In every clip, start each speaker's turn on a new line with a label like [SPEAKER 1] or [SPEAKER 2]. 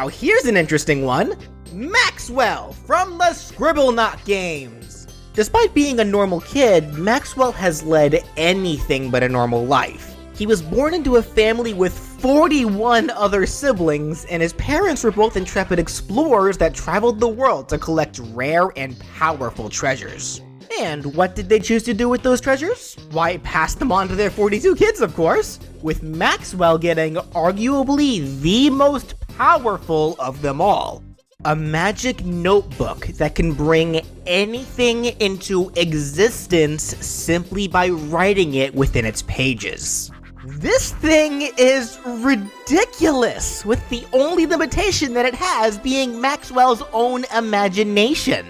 [SPEAKER 1] Now here's an interesting one. Maxwell from the Scribblenauts games. Despite being a normal kid, Maxwell has led anything but a normal life. He was born into a family with 41 other siblings, and his parents were both intrepid explorers that traveled the world to collect rare and powerful treasures. And what did they choose to do with those treasures? Why, pass them on to their 42 kids, of course, with Maxwell getting arguably the most powerful of them all. A magic notebook that can bring anything into existence simply by writing it within its pages. This thing is ridiculous, with the only limitation that it has being Maxwell's own imagination,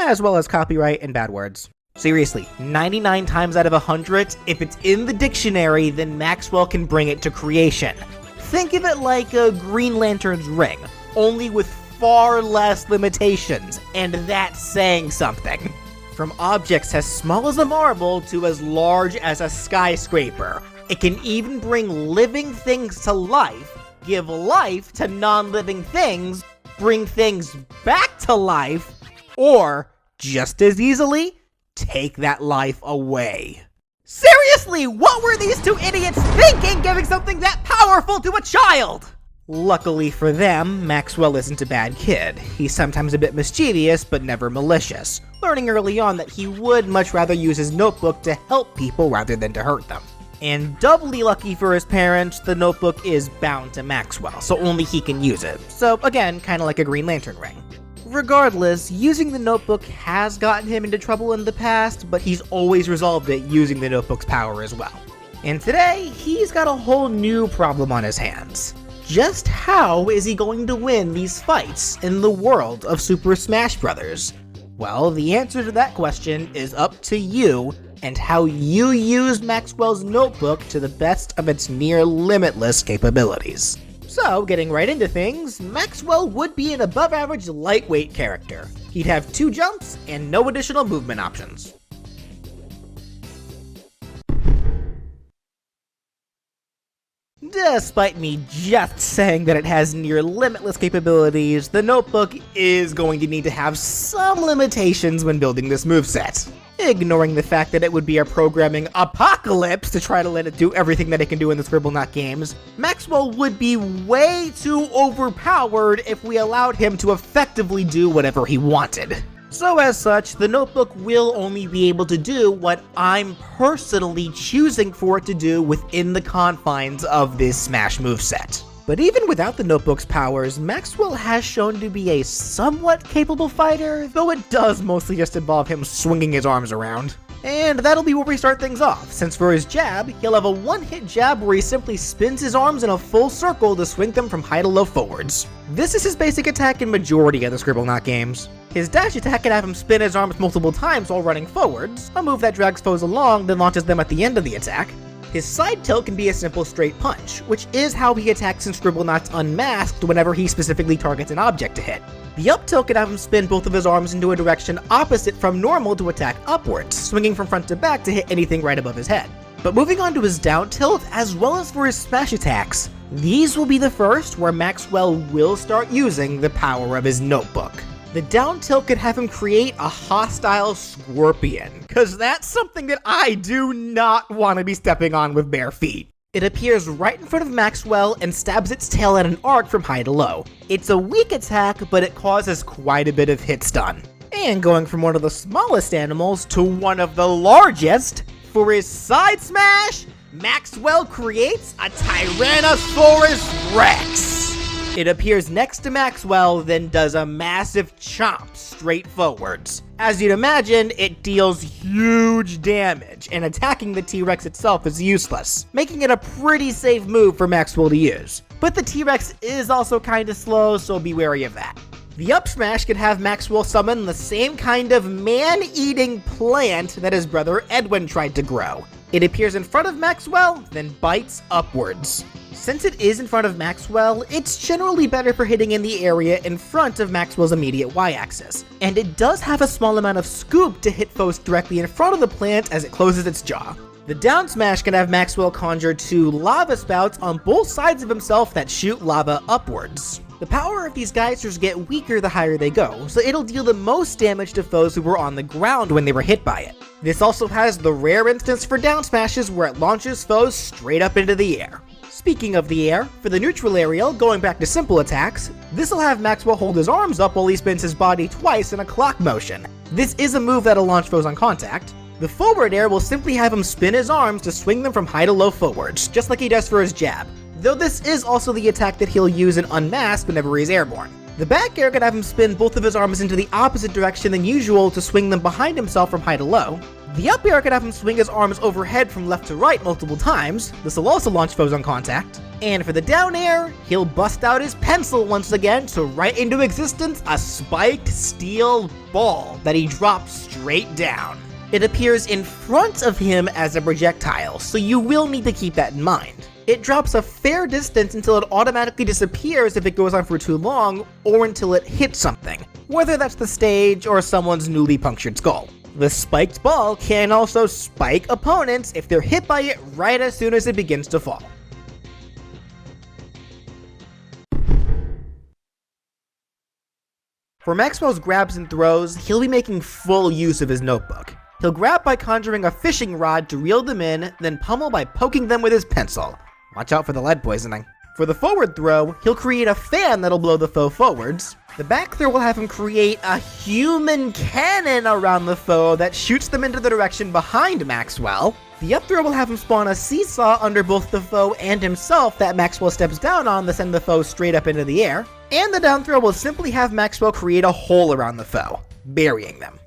[SPEAKER 1] as well as copyright and bad words. Seriously, 99 times out of 100, if it's in the dictionary, then Maxwell can bring it to creation. Think of it like a Green Lantern's ring, only with far less limitations, and that's saying something. From objects as small as a marble to as large as a skyscraper, it can even bring living things to life, give life to non-living things, bring things back to life, or, just as easily, take that life away. Seriously, what were these two idiots thinking giving something that powerful to a child? Luckily for them, Maxwell isn't a bad kid. He's sometimes a bit mischievous, but never malicious, learning early on that he would much rather use his notebook to help people rather than to hurt them. And doubly lucky for his parents, the notebook is bound to Maxwell, so only he can use it. So again, kinda like a Green Lantern ring. Regardless, using the notebook has gotten him into trouble in the past, but he's always resolved it using the notebook's power as well. And today, he's got a whole new problem on his hands. Just how is he going to win these fights in the world of Super Smash Bros? Well, the answer to that question is up to you and how you use Maxwell's notebook to the best of its near limitless capabilities. So, getting right into things, Maxwell would be an above-average lightweight character. He'd have 2 jumps and no additional movement options. Despite me just saying that it has near limitless capabilities, the notebook is going to need to have some limitations when building this moveset. Ignoring the fact that it would be a programming apocalypse to try to let it do everything that it can do in the Scribblenauts games, Maxwell would be way too overpowered if we allowed him to effectively do whatever he wanted. So as such, the notebook will only be able to do what I'm personally choosing for it to do within the confines of this Smash moveset. But even without the notebook's powers, Maxwell has shown to be a somewhat capable fighter, though it does mostly just involve him swinging his arms around. And that'll be where we start things off, since for his jab, he'll have a one-hit jab where he simply spins his arms in a full circle to swing them from high to low forwards. This is his basic attack in majority of the Scribblenauts games. His dash attack can have him spin his arms multiple times while running forwards, a move that drags foes along then launches them at the end of the attack. His side tilt can be a simple straight punch, which is how he attacks in Scribblenauts Unmasked whenever he specifically targets an object to hit. The up tilt can have him spin both of his arms into a direction opposite from normal to attack upwards, swinging from front to back to hit anything right above his head. But moving on to his down tilt, as well as for his smash attacks, these will be the first where Maxwell will start using the power of his notebook. The down tilt could have him create a hostile scorpion, cause that's something that I do not want to be stepping on with bare feet. It appears right in front of Maxwell and stabs its tail at an arc from high to low. It's a weak attack, but it causes quite a bit of hit stun. And going from one of the smallest animals to one of the largest, for his side smash, Maxwell creates a Tyrannosaurus Rex. It appears next to Maxwell, then does a massive chomp straight forwards. As you'd imagine, it deals huge damage, and attacking the T-Rex itself is useless, making it a pretty safe move for Maxwell to use. But the T-Rex is also kinda slow, so be wary of that. The up smash could have Maxwell summon the same kind of man-eating plant that his brother Edwin tried to grow. It appears in front of Maxwell, then bites upwards. Since it is in front of Maxwell, it's generally better for hitting in the area in front of Maxwell's immediate y-axis, and it does have a small amount of scoop to hit foes directly in front of the plant as it closes its jaw. The down smash can have Maxwell conjure 2 lava spouts on both sides of himself that shoot lava upwards. The The power of these geysers get weaker the higher they go, so it'll deal the most damage to foes who were on the ground when they were hit by it. This also has the rare instance for down smashes where it launches foes straight up into the air. Speaking of the air, for the neutral aerial, going back to simple attacks, this'll have Maxwell hold his arms up while he spins his body twice in a clock motion. This is a move that'll launch foes on contact. The forward air will simply have him spin his arms to swing them from high to low forwards, just like he does for his jab, though this is also the attack that he'll use in Unmasked whenever he's airborne. The back air can have him spin both of his arms into the opposite direction than usual to swing them behind himself from high to low. The up air can have him swing his arms overhead from left to right multiple times. This will also launch foes on contact. And for the down air, he'll bust out his pencil once again to write into existence a spiked steel ball that he drops straight down. It appears in front of him as a projectile, so you will need to keep that in mind. It drops a fair distance until it automatically disappears if it goes on for too long, or until it hits something, whether that's the stage or someone's newly punctured skull. The spiked ball can also spike opponents if they're hit by it right as soon as it begins to fall. For Maxwell's grabs and throws, he'll be making full use of his notebook. He'll grab by conjuring a fishing rod to reel them in, then pummel by poking them with his pencil. Watch out for the lead poisoning. For the forward throw, he'll create a fan that'll blow the foe forwards. The back throw will have him create a human cannon around the foe that shoots them into the direction behind Maxwell. The up throw will have him spawn a seesaw under both the foe and himself that Maxwell steps down on to send the foe straight up into the air. And the down throw will simply have Maxwell create a hole around the foe, burying them.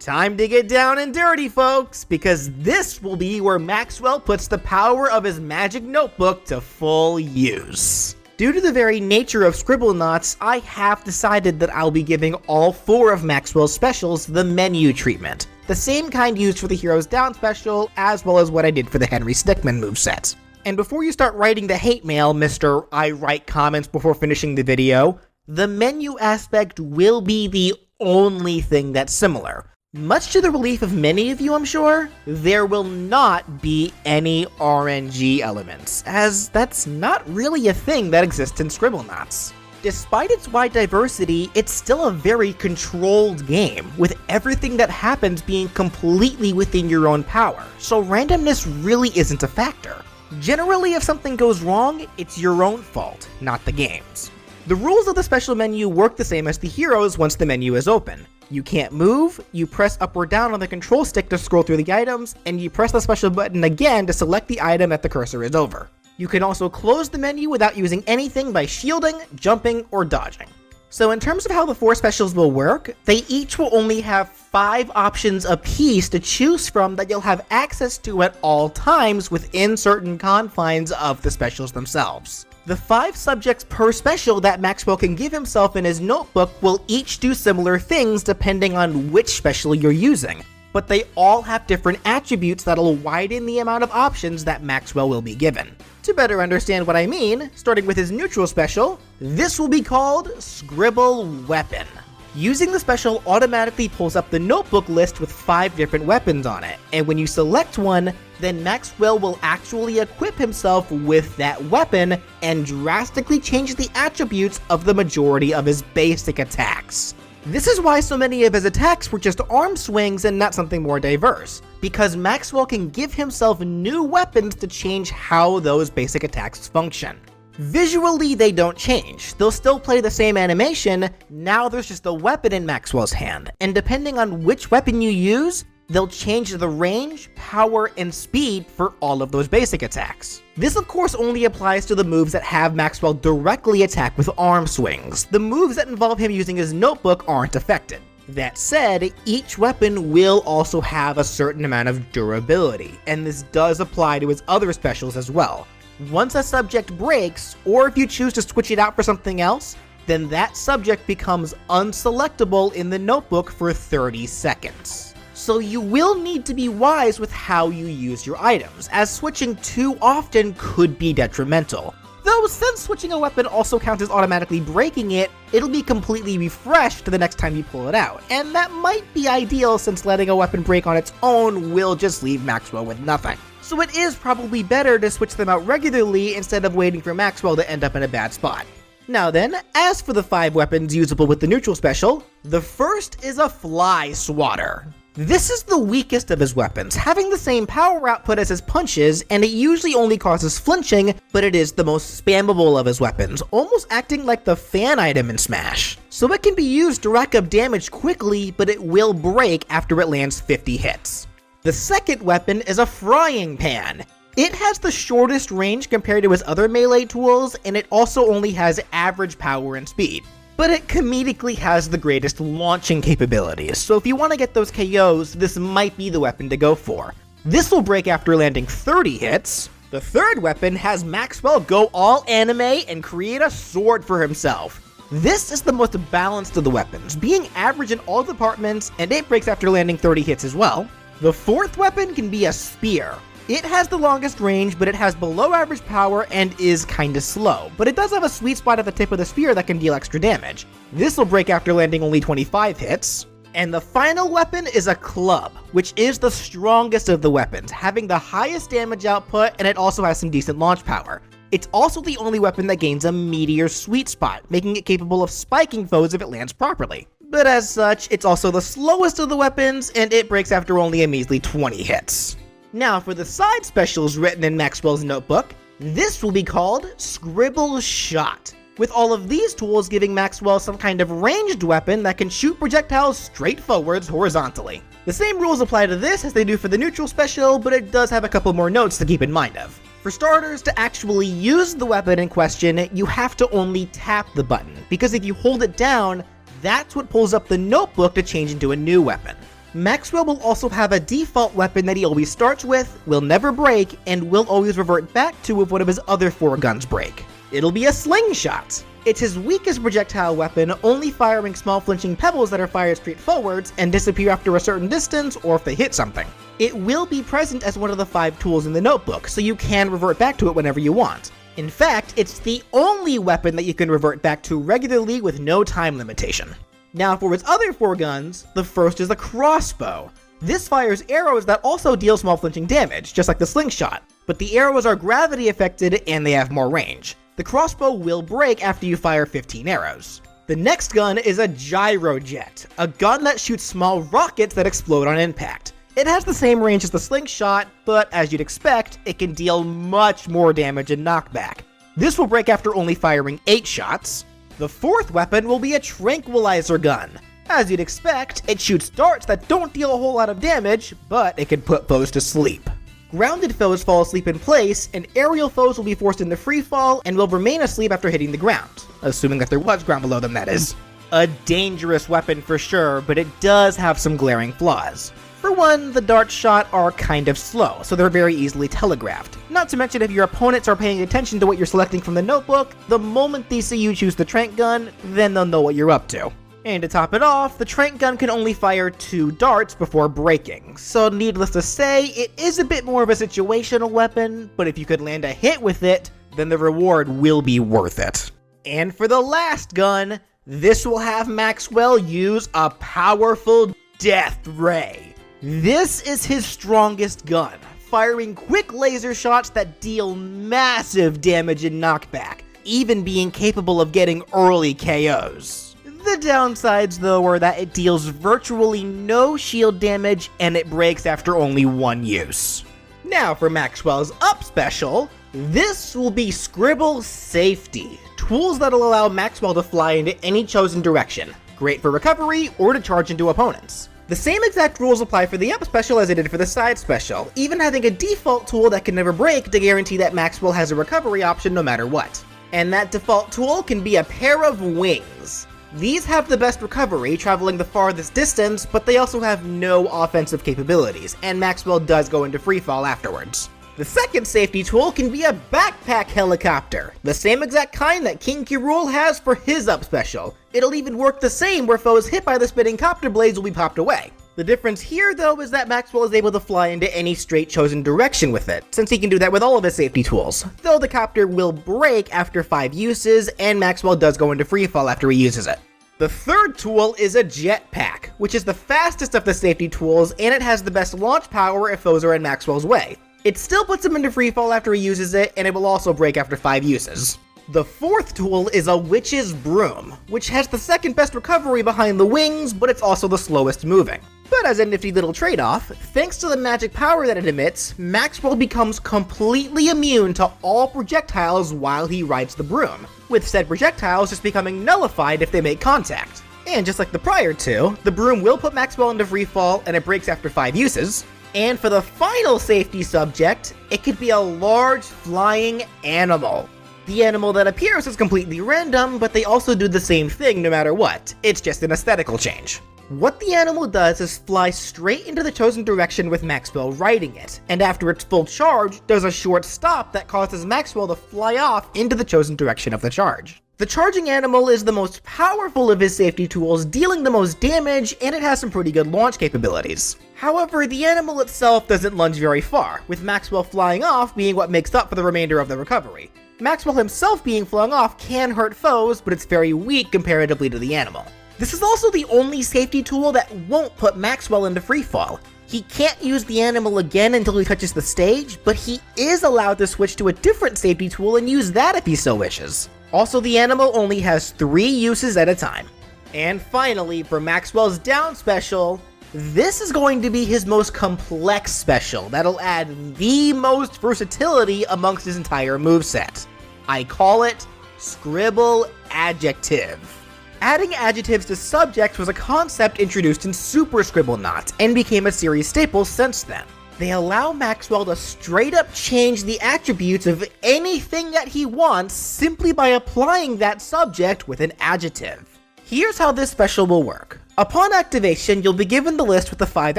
[SPEAKER 1] Time to get down and dirty, folks, because this will be where Maxwell puts the power of his magic notebook to full use. Due to the very nature of Scribblenauts, I have decided that I'll be giving all 4 of Maxwell's specials the menu treatment, the same kind used for the Heroes Down special, as well as what I did for the Henry Stickmin moveset. And before you start writing the hate mail, Mr. I write comments before finishing the video, the menu aspect will be the only thing that's similar. Much to the relief of many of you, I'm sure, there will not be any RNG elements, as that's not really a thing that exists in Scribblenauts. Despite its wide diversity, it's still a very controlled game, with everything that happens being completely within your own power, so randomness really isn't a factor. Generally, if something goes wrong, it's your own fault, not the game's. The rules of the special menu work the same as the heroes once the menu is open. You can't move, you press up or down on the control stick to scroll through the items, and you press the special button again to select the item that the cursor is over. You can also close the menu without using anything by shielding, jumping, or dodging. So in terms of how the 4 specials will work, they each will only have 5 options apiece to choose from that you'll have access to at all times within certain confines of the specials themselves. The 5 subjects per special that Maxwell can give himself in his notebook will each do similar things depending on which special you're using, but they all have different attributes that'll widen the amount of options that Maxwell will be given. To better understand what I mean, starting with his neutral special, this will be called Scribble Weapon. Using the special automatically pulls up the notebook list with 5 different weapons on it, and when you select one, then Maxwell will actually equip himself with that weapon and drastically change the attributes of the majority of his basic attacks. This is why so many of his attacks were just arm swings and not something more diverse, because Maxwell can give himself new weapons to change how those basic attacks function. Visually, they don't change. They'll still play the same animation, now there's just a weapon in Maxwell's hand, and depending on which weapon you use, they'll change the range, power, and speed for all of those basic attacks. This of course only applies to the moves that have Maxwell directly attack with arm swings. The moves that involve him using his notebook aren't affected. That said, each weapon will also have a certain amount of durability, and this does apply to his other specials as well. Once a subject breaks, or if you choose to switch it out for something else, then that subject becomes unselectable in the notebook for 30 seconds. So you will need to be wise with how you use your items, as switching too often could be detrimental. Though since switching a weapon also counts as automatically breaking it, it'll be completely refreshed the next time you pull it out, and that might be ideal since letting a weapon break on its own will just leave Maxwell with nothing. So it is probably better to switch them out regularly instead of waiting for Maxwell to end up in a bad spot. Now then, as for the 5 weapons usable with the neutral special, the first is a Fly Swatter. This is the weakest of his weapons, having the same power output as his punches, and it usually only causes flinching, but it is the most spammable of his weapons, almost acting like the fan item in Smash. So it can be used to rack up damage quickly, but it will break after it lands 50 hits. The second weapon is a Frying Pan. It has the shortest range compared to his other melee tools, and it also only has average power and speed. But it comedically has the greatest launching capabilities, so if you want to get those KOs, this might be the weapon to go for. This will break after landing 30 hits. The third weapon has Maxwell go all anime and create a sword for himself. This is the most balanced of the weapons, being average in all departments, and it breaks after landing 30 hits as well. The fourth weapon can be a spear. It has the longest range, but it has below average power and is kinda slow, but it does have a sweet spot at the tip of the spear that can deal extra damage. This will break after landing only 25 hits. And the final weapon is a club, which is the strongest of the weapons, having the highest damage output, and it also has some decent launch power. It's also the only weapon that gains a meteor sweet spot, making it capable of spiking foes if it lands properly. But as such, it's also the slowest of the weapons, and it breaks after only a measly 20 hits. Now for the side specials written in Maxwell's notebook, this will be called Scribble Shot, with all of these tools giving Maxwell some kind of ranged weapon that can shoot projectiles straight forwards horizontally. The same rules apply to this as they do for the neutral special, but it does have a couple more notes to keep in mind of. For starters, to actually use the weapon in question, you have to only tap the button, because if you hold it down, that's what pulls up the notebook to change into a new weapon. Maxwell will also have a default weapon that he always starts with, will never break, and will always revert back to if one of his other 4 guns break. It'll be a slingshot. It's his weakest projectile weapon, only firing small flinching pebbles that are fired straight forwards and disappear after a certain distance or if they hit something. It will be present as one of the 5 tools in the notebook, so you can revert back to it whenever you want. In fact, it's the only weapon that you can revert back to regularly with no time limitation. Now for its other 4 guns, the first is a crossbow. This fires arrows that also deal small flinching damage, just like the slingshot, but the arrows are gravity affected and they have more range. The crossbow will break after you fire 15 arrows. The next gun is a gyrojet, a gun that shoots small rockets that explode on impact. It has the same range as the slingshot, but as you'd expect, it can deal much more damage and knockback. This will break after only firing 8 shots. The fourth weapon will be a tranquilizer gun. As you'd expect, it shoots darts that don't deal a whole lot of damage, but it can put foes to sleep. Grounded foes fall asleep in place, and aerial foes will be forced into freefall and will remain asleep after hitting the ground, assuming that there was ground below them, that is. A dangerous weapon for sure, but it does have some glaring flaws. For one, the dart shot are kind of slow, so they're very easily telegraphed. Not to mention if your opponents are paying attention to what you're selecting from the notebook, the moment they see you choose the tranq gun, then they'll know what you're up to. And to top it off, the tranq gun can only fire 2 darts before breaking, so needless to say, it is a bit more of a situational weapon, but if you could land a hit with it, then the reward will be worth it. And for the last gun, this will have Maxwell use a powerful Death Ray. This is his strongest gun, firing quick laser shots that deal massive damage and knockback, even being capable of getting early KOs. The downsides though are that it deals virtually no shield damage and it breaks after only 1 use. Now for Maxwell's up special, this will be Scribble Safety, tools that'll allow Maxwell to fly into any chosen direction, great for recovery or to charge into opponents. The same exact rules apply for the up special as it did for the side special, even having a default tool that can never break to guarantee that Maxwell has a recovery option no matter what. And that default tool can be a pair of wings. These have the best recovery, traveling the farthest distance, but they also have no offensive capabilities, and Maxwell does go into freefall afterwards. The second safety tool can be a backpack helicopter, the same exact kind that King K. Rool has for his up special. It'll even work the same where foes hit by the spinning copter blades will be popped away. The difference here, though, is that Maxwell is able to fly into any straight chosen direction with it, since he can do that with all of his safety tools, though the copter will break after 5 uses, and Maxwell does go into freefall after he uses it. The third tool is a jetpack, which is the fastest of the safety tools, and it has the best launch power if foes are in Maxwell's way. It still puts him into freefall after he uses it, and it will also break after 5 uses. The fourth tool is a witch's broom, which has the second best recovery behind the wings, but it's also the slowest moving. But as a nifty little trade-off, thanks to the magic power that it emits, Maxwell becomes completely immune to all projectiles while he rides the broom, with said projectiles just becoming nullified if they make contact. And just like the prior two, the broom will put Maxwell into freefall and it breaks after 5 uses. And for the final safety subject, it could be a large flying animal. The animal that appears is completely random, but they also do the same thing no matter what. It's just an aesthetical change. What the animal does is fly straight into the chosen direction with Maxwell riding it, and after its full charge, does a short stop that causes Maxwell to fly off into the chosen direction of the charge. The charging animal is the most powerful of his safety tools, dealing the most damage, and it has some pretty good launch capabilities. However, the animal itself doesn't lunge very far, with Maxwell flying off being what makes up for the remainder of the recovery. Maxwell himself being flung off can hurt foes, but it's very weak comparatively to the animal. This is also the only safety tool that won't put Maxwell into freefall. He can't use the animal again until he touches the stage, but he is allowed to switch to a different safety tool and use that if he so wishes. Also, the animal only has 3 uses at a time. And finally, for Maxwell's down special, this is going to be his most complex special that'll add the most versatility amongst his entire moveset. I call it Scribble Adjective. Adding adjectives to subjects was a concept introduced in Super Scribblenauts and became a series staple since then. They allow Maxwell to straight up change the attributes of anything that he wants simply by applying that subject with an adjective. Here's how this special will work. Upon activation, you'll be given the list with the 5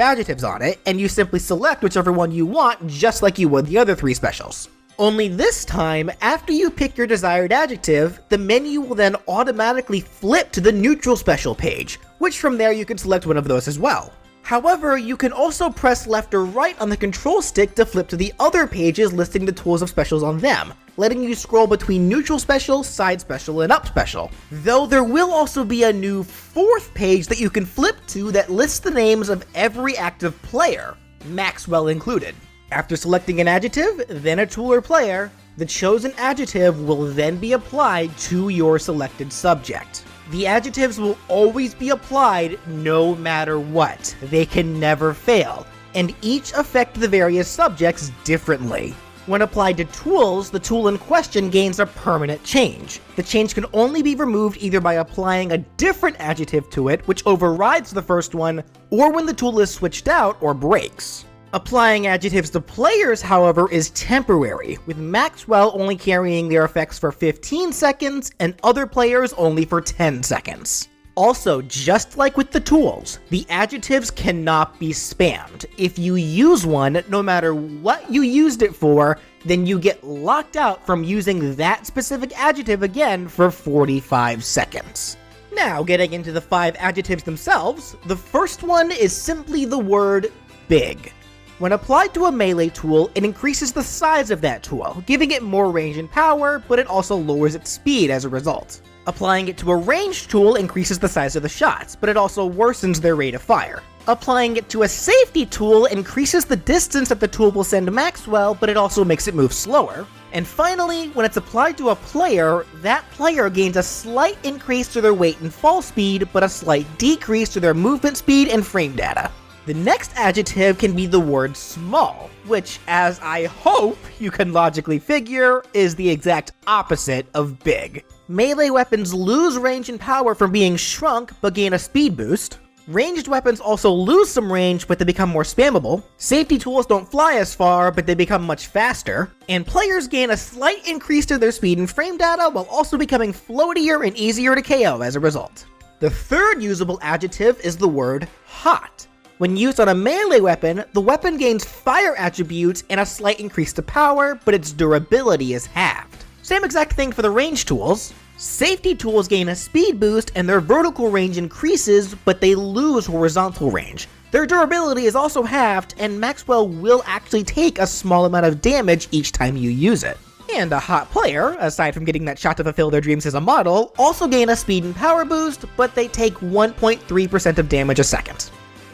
[SPEAKER 1] adjectives on it, and you simply select whichever one you want just like you would the other 3 specials. Only this time, after you pick your desired adjective, the menu will then automatically flip to the neutral special page, which from there you can select one of those as well. However, you can also press left or right on the control stick to flip to the other pages listing the tools of specials on them, letting you scroll between neutral special, side special, and up special. Though there will also be a new 4th page that you can flip to that lists the names of every active player, Maxwell included. After selecting an adjective, then a tool or player, the chosen adjective will then be applied to your selected subject. The adjectives will always be applied no matter what. They can never fail, and each affect the various subjects differently. When applied to tools, the tool in question gains a permanent change. The change can only be removed either by applying a different adjective to it, which overrides the first one, or when the tool is switched out or breaks. Applying adjectives to players, however, is temporary, with Maxwell only carrying their effects for 15 seconds and other players only for 10 seconds. Also, just like with the tools, the adjectives cannot be spammed. If you use one, no matter what you used it for, then you get locked out from using that specific adjective again for 45 seconds. Now, getting into the 5 adjectives themselves, the first one is simply the word big. When applied to a melee tool, it increases the size of that tool, giving it more range and power, but it also lowers its speed as a result. Applying it to a ranged tool increases the size of the shots, but it also worsens their rate of fire. Applying it to a safety tool increases the distance that the tool will send Maxwell, but it also makes it move slower. And finally, when it's applied to a player, that player gains a slight increase to their weight and fall speed, but a slight decrease to their movement speed and frame data. The next adjective can be the word small, which, as I hope you can logically figure, is the exact opposite of big. Melee weapons lose range and power from being shrunk, but gain a speed boost. Ranged weapons also lose some range, but they become more spammable. Safety tools don't fly as far, but they become much faster. And players gain a slight increase to their speed and frame data, while also becoming floatier and easier to KO as a result. The third usable adjective is the word hot. When used on a melee weapon, the weapon gains fire attributes and a slight increase to power, but its durability is halved. Same exact thing for the ranged tools. Safety tools gain a speed boost and their vertical range increases, but they lose horizontal range. Their durability is also halved, and Maxwell will actually take a small amount of damage each time you use it. And a hot player, aside from getting that shot to fulfill their dreams as a model, also gain a speed and power boost, but they take 1.3% of damage a second.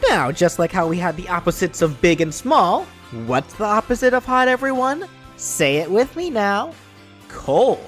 [SPEAKER 1] Now, just like how we had the opposites of big and small, what's the opposite of hot, everyone? Say it with me now. Cold.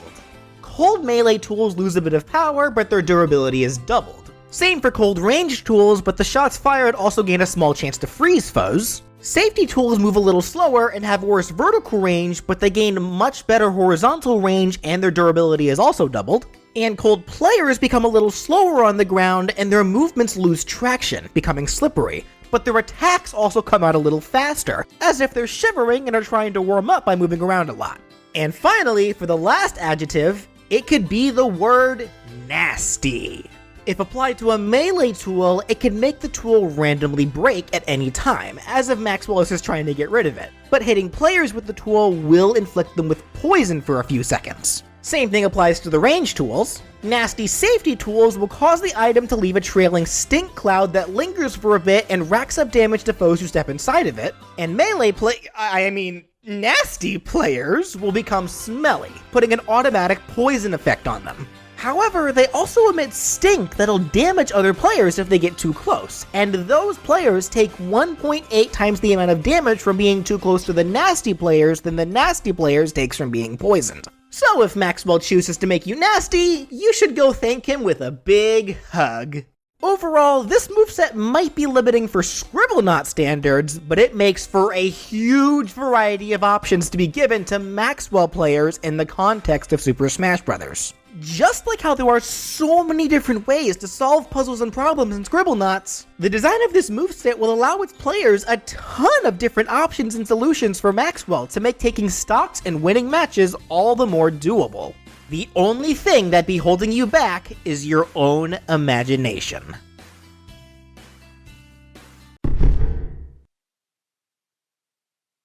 [SPEAKER 1] Cold melee tools lose a bit of power, but their durability is doubled. Same for cold range tools, but the shots fired also gain a small chance to freeze foes. Safety tools move a little slower and have worse vertical range, but they gain much better horizontal range and their durability is also doubled. And cold players become a little slower on the ground and their movements lose traction, becoming slippery. But their attacks also come out a little faster, as if they're shivering and are trying to warm up by moving around a lot. And finally, for the last adjective, it could be the word nasty. If applied to a melee tool, it can make the tool randomly break at any time, as if Maxwell is just trying to get rid of it. But hitting players with the tool will inflict them with poison for a few seconds. Same thing applies to the range tools. Nasty safety tools will cause the item to leave a trailing stink cloud that lingers for a bit and racks up damage to foes who step inside of it. And nasty players will become smelly, putting an automatic poison effect on them. However, they also emit stink that'll damage other players if they get too close, and those players take 1.8 times the amount of damage from being too close to the nasty players than the nasty players takes from being poisoned. So if Maxwell chooses to make you nasty, you should go thank him with a big hug. Overall, this moveset might be limiting for Scribblenauts standards, but it makes for a huge variety of options to be given to Maxwell players in the context of Super Smash Bros. Just like how there are so many different ways to solve puzzles and problems in Scribblenauts, the design of this moveset will allow its players a ton of different options and solutions for Maxwell to make taking stocks and winning matches all the more doable. The only thing that be holding you back is your own imagination.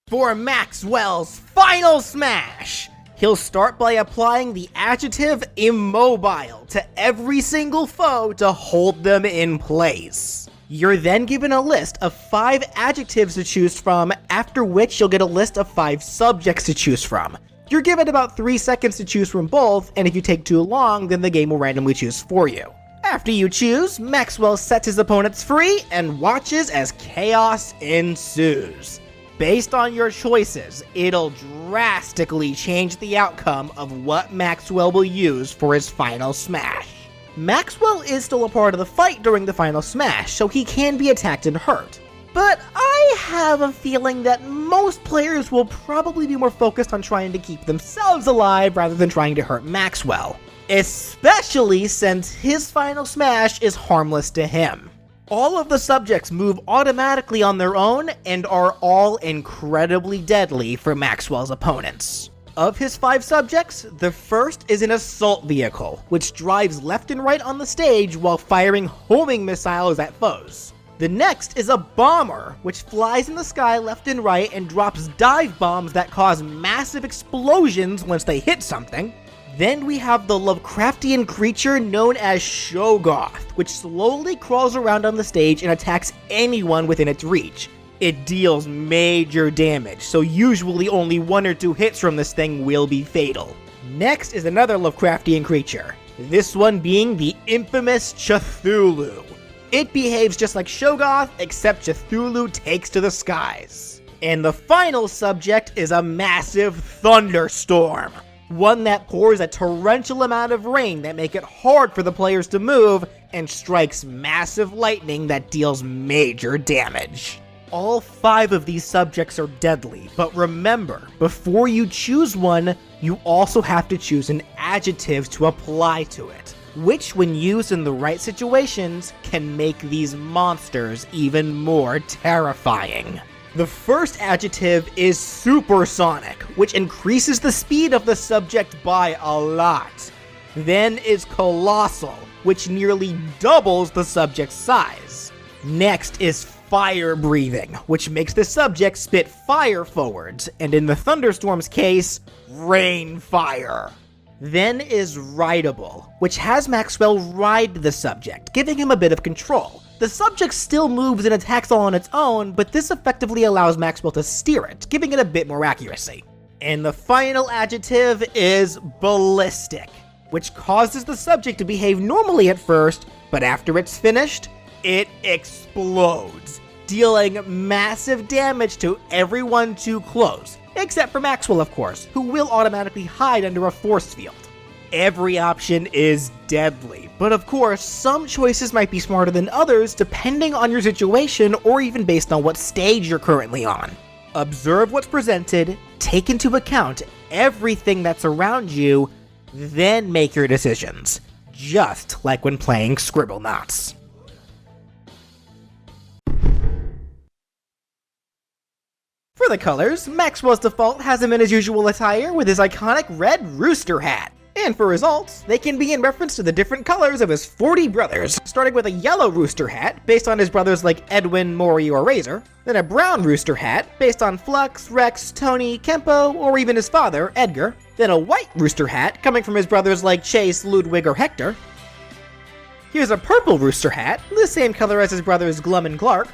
[SPEAKER 1] For Maxwell's final smash, he'll start by applying the adjective immobile to every single foe to hold them in place. You're then given a list of 5 adjectives to choose from, after which you'll get a list of 5 subjects to choose from. You're given about 3 seconds to choose from both, and if you take too long, then the game will randomly choose for you. After you choose, Maxwell sets his opponents free and watches as chaos ensues. Based on your choices, it'll drastically change the outcome of what Maxwell will use for his final smash. Maxwell is still a part of the fight during the final smash, so he can be attacked and hurt. But I have a feeling that most players will probably be more focused on trying to keep themselves alive rather than trying to hurt Maxwell. Especially since his final smash is harmless to him. All of the subjects move automatically on their own and are all incredibly deadly for Maxwell's opponents. Of his 5 subjects, the first is an assault vehicle, which drives left and right on the stage while firing homing missiles at foes. The next is a bomber, which flies in the sky left and right and drops dive bombs that cause massive explosions once they hit something. Then we have the Lovecraftian creature known as Shoggoth, which slowly crawls around on the stage and attacks anyone within its reach. It deals major damage, so usually only 1 or 2 hits from this thing will be fatal. Next is another Lovecraftian creature, this one being the infamous Cthulhu. It behaves just like Shoggoth, except Cthulhu takes to the skies. And the final subject is a massive thunderstorm. One that pours a torrential amount of rain that make it hard for the players to move, and strikes massive lightning that deals major damage. All 5 of these subjects are deadly, but remember, before you choose one, you also have to choose an adjective to apply to it, which when used in the right situations, can make these monsters even more terrifying. The first adjective is supersonic, which increases the speed of the subject by a lot. Then is colossal, which nearly doubles the subject's size. Next is fire breathing, which makes the subject spit fire forwards, and in the thunderstorm's case, rain fire. Then is rideable, which has Maxwell ride the subject, giving him a bit of control. The subject still moves and attacks all on its own, but this effectively allows Maxwell to steer it, giving it a bit more accuracy. And the final adjective is ballistic, which causes the subject to behave normally at first, but after it's finished, it explodes, dealing massive damage to everyone too close, except for Maxwell, of course, who will automatically hide under a force field. Every option is deadly, but of course, some choices might be smarter than others depending on your situation or even based on what stage you're currently on. Observe what's presented, take into account everything that's around you, then make your decisions, just like when playing Scribblenauts. For the colors, Maxwell's default has him in his usual attire with his iconic red rooster hat. And for results, they can be in reference to the different colors of his 40 brothers, starting with a yellow rooster hat, based on his brothers like Edwin, Maury, or Razor, then a brown rooster hat, based on Flux, Rex, Tony, Kempo, or even his father, Edgar, then a white rooster hat, coming from his brothers like Chase, Ludwig, or Hector. Here's a purple rooster hat, the same color as his brothers Glum and Clark.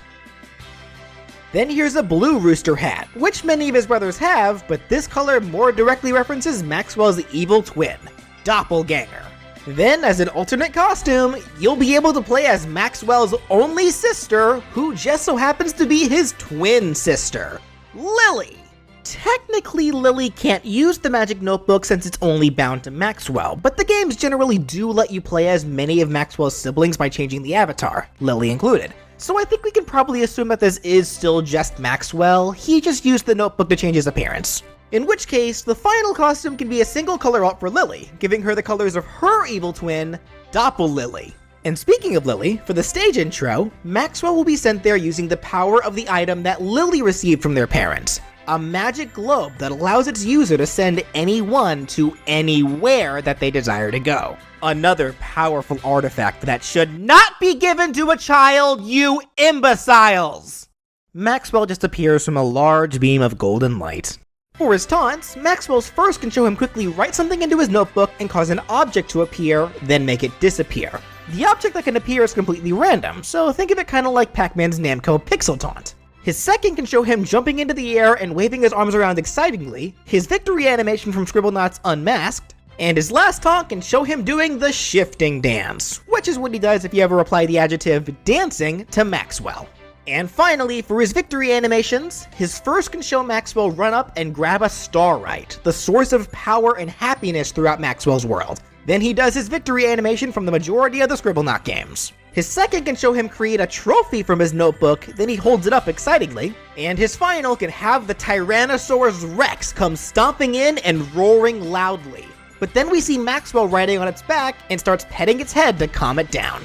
[SPEAKER 1] Then here's a blue rooster hat, which many of his brothers have, but this color more directly references Maxwell's evil twin, Doppelganger. Then, as an alternate costume, you'll be able to play as Maxwell's only sister, who just so happens to be his twin sister, Lily. Technically, Lily can't use the magic notebook since it's only bound to Maxwell, but the games generally do let you play as many of Maxwell's siblings by changing the avatar, Lily included. So I think we can probably assume that this is still just Maxwell, he just used the notebook to change his appearance. In which case, the final costume can be a single color alt for Lily, giving her the colors of her evil twin, Doppel-Lily. And speaking of Lily, for the stage intro, Maxwell will be sent there using the power of the item that Lily received from their parents, a magic globe that allows its user to send anyone to anywhere that they desire to go. Another powerful artifact that should not be given to a child, you imbeciles! Maxwell just appears from a large beam of golden light. For his taunts, Maxwell's first can show him quickly write something into his notebook and cause an object to appear, then make it disappear. The object that can appear is completely random, so think of it kinda like Pac-Man's Namco Pixel Taunt. His second can show him jumping into the air and waving his arms around excitingly, his victory animation from Scribblenauts Unmasked, and his last taunt can show him doing the shifting dance, which is what he does if you ever apply the adjective dancing to Maxwell. And finally, for his victory animations, his first can show Maxwell run up and grab a starlight, the source of power and happiness throughout Maxwell's world. Then he does his victory animation from the majority of the Scribblenaut games. His second can show him create a trophy from his notebook, then he holds it up excitingly. And his final can have the Tyrannosaurus Rex come stomping in and roaring loudly. But then we see Maxwell riding on its back and starts petting its head to calm it down.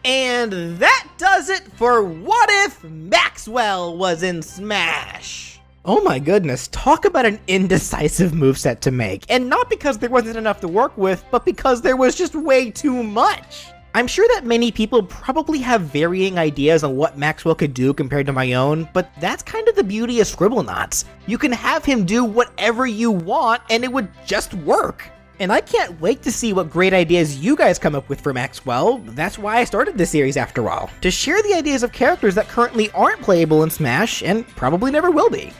[SPEAKER 1] And that does it for What If Maxwell Was in Smash? Oh my goodness, talk about an indecisive moveset to make, and not because there wasn't enough to work with, but because there was just way too much. I'm sure that many people probably have varying ideas on what Maxwell could do compared to my own, but that's kind of the beauty of Scribblenauts. You can have him do whatever you want, and it would just work. And I can't wait to see what great ideas you guys come up with for Maxwell. That's why I started this series after all, to share the ideas of characters that currently aren't playable in Smash, and probably never will be.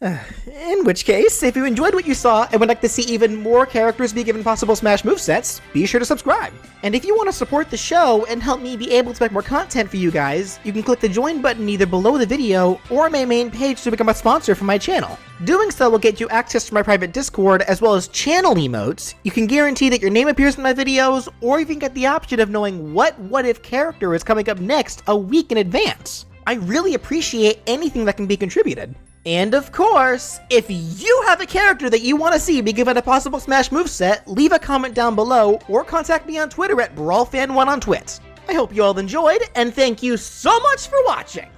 [SPEAKER 1] In which case, if you enjoyed what you saw and would like to see even more characters be given possible Smash movesets, be sure to subscribe. And if you want to support the show and help me be able to make more content for you guys, you can click the join button either below the video or my main page to become a sponsor for my channel. Doing so will get you access to my private Discord as well as channel emotes. You can guarantee that your name appears in my videos, or even get the option of knowing what if character is coming up next a week in advance. I really appreciate anything that can be contributed. And of course, if you have a character that you want to see be given a possible Smash moveset, leave a comment down below or contact me on Twitter at BrawlFan1 on Twit. I hope you all enjoyed, and thank you so much for watching!